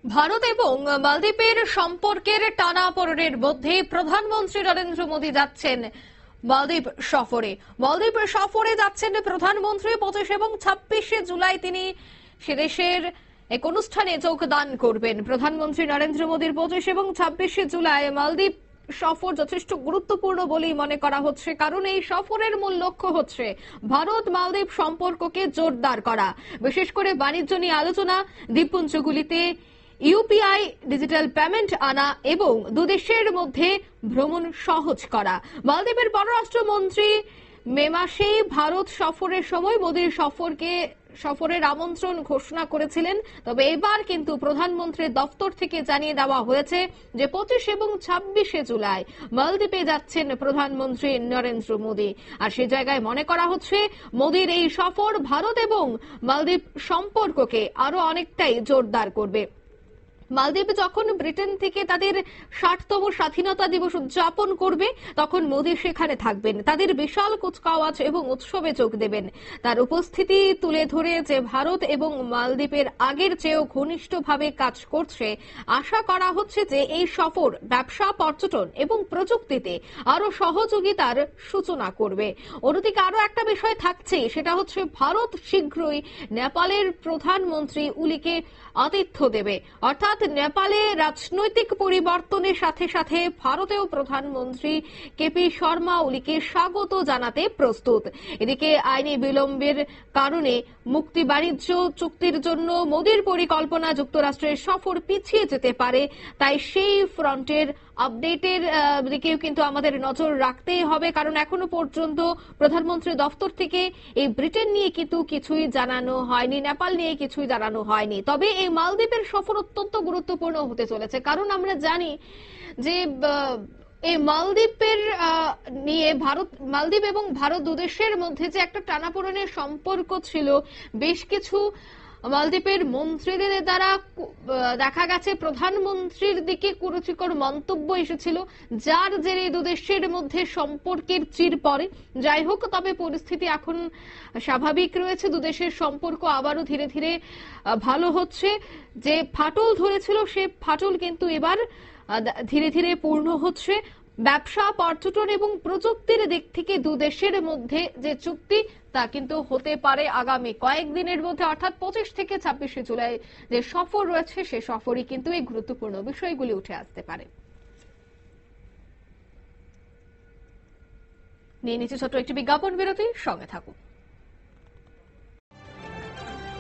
ভারত এবং মালদ্বীপের সম্পর্কের টানাপোড়েনের মধ্যে প্রধানমন্ত্রী নরেন্দ্র মোদী যাচ্ছেন মালদ্বীপ সফরে যাচ্ছেন প্রধানমন্ত্রী। 25 এবং 26 জুলাই তিনি সে দেশের এক অনুষ্ঠানে যোগদান করবেন। প্রধানমন্ত্রী নরেন্দ্র মোদীর 25 এবং 26 জুলাই মালদ্বীপ সফর যথেষ্ট গুরুত্বপূর্ণ বলেই মনে করা হচ্ছে, কারণ এই সফরের মূল লক্ষ্য হচ্ছে ভারত মালদ্বীপ সম্পর্ককে জোরদার করা, বিশেষ করে বাণিজ্য নিয়ে আলোচনা, দ্বীপপুঞ্জগুলিতে ইউপিআই ডিজিটাল পেমেন্ট আনা এবং দুদেশের মধ্যে ভ্রমণ সহজ করা। মালদ্বীপের পররাষ্ট্রমন্ত্রী মে মাসে ভারত সফরের সময় মোদীর সফরের আমন্ত্রণ ঘোষণা করেছিলেন। তবে এবার কিন্তু প্রধানমন্ত্রীর দপ্তর থেকে জানিয়ে দেওয়া হয়েছে যে 25 এবং 26 জুলাই মালদ্বীপে যাচ্ছেন প্রধানমন্ত্রী নরেন্দ্র মোদী। আর সে জায়গায় মনে করা হচ্ছে মোদীর এই সফর ভারত এবং মালদ্বীপ সম্পর্ককে আরো অনেকটাই জোরদার করবে। মালদ্বীপ যখন ব্রিটেন থেকে তাদের 60তম স্বাধীনতা দিবস উদযাপন করবে, তখন মোদী সেখানে থাকবেন, তাদের বিশাল কুচকাওয়াজ এবং উৎসবে যোগ দেবেন। তার উপস্থিতি তুলে ধরে যে ভারত এবং মালদ্বীপের আগের চেয়েও ঘনিষ্ঠভাবে কাজ করছে, আশা করা হচ্ছে যে এই সফর ব্যবসা, পর্যটন এবং প্রযুক্তিতে আরো সহযোগিতার সূচনা করবে। অন্যদিকে আরো একটা বিষয় থাকছে, সেটা হচ্ছে ভারত শীঘ্রই নেপালের প্রধানমন্ত্রী ওলিকে আতিথ্য দেবে। অর্থাৎ নেপালে রাজনৈতিক পরিবর্তনের সাথে সাথে ভারতেও প্রধানমন্ত্রী কেপি শর্মা ওলিকে স্বাগত জানাতে প্রস্তুত। এদিকে আইনি বিলম্বের কারণে মুক্তি বাণিজ্য চুক্তির জন্য মোদীর পরিকল্পনা যুক্তরাষ্ট্রের সফর পিছিয়ে যেতে পারে। তাই সেই ফ্রন্টের আপডেটের দিকেও কিন্তু আমাদের নজর রাখতেই হবে, কারণ এখনো পর্যন্ত প্রধানমন্ত্রী দপ্তর থেকে এই ব্রিটেন নিয়ে কিন্তু কিছুই জানানো হয়নি, নেপাল নিয়ে কিছুই জানানো হয়নি। তবে এই মালদ্বীপের সফর অত্যন্ত গুরুত্বপূর্ণ হতে চলেছে, কারণ আমরা জানি যে এই মালদ্বীপের নিয়ে মালদ্বীপ এবং ভারত দুদেশের মধ্যে যে একটা টানাপোড়েনের সম্পর্ক ছিল, বেশ কিছু মালদ্বীপের মন্ত্রীদের দ্বারা দেখা গেছে প্রধানমন্ত্রীর দিকে কুরুচিকর মন্তব্য এসেছিল, যার জেরে দুদেশের মধ্যে সম্পর্কের চির পড়ে। যাই হোক, তবে পরিস্থিতি এখন স্বাভাবিক রয়েছে, দুদেশের সম্পর্ক আবারও ধীরে ধীরে ভালো হচ্ছে। যে ফাটল ধরেছিল সে ফাটল কিন্তু এবার ধীরে ধীরে পূর্ণ হচ্ছে। ব্যবসা, পর্যটন এবং প্রযুক্তির দিক থেকে দুদেশের মধ্যে যে চুক্তি, তা কিন্তু হতে পারে আগামী কয়েকদিনের মধ্যে, অর্থাৎ 25 থেকে 26 জুলাই যে সফর রয়েছে, সে সফরই কিন্তু এই গুরুত্বপূর্ণ বিষয়গুলি উঠে আসতে পারে। নিয়ে নিচ্ছে ছোট্ট একটি বিজ্ঞাপন বিরতি, সঙ্গে থাকুন।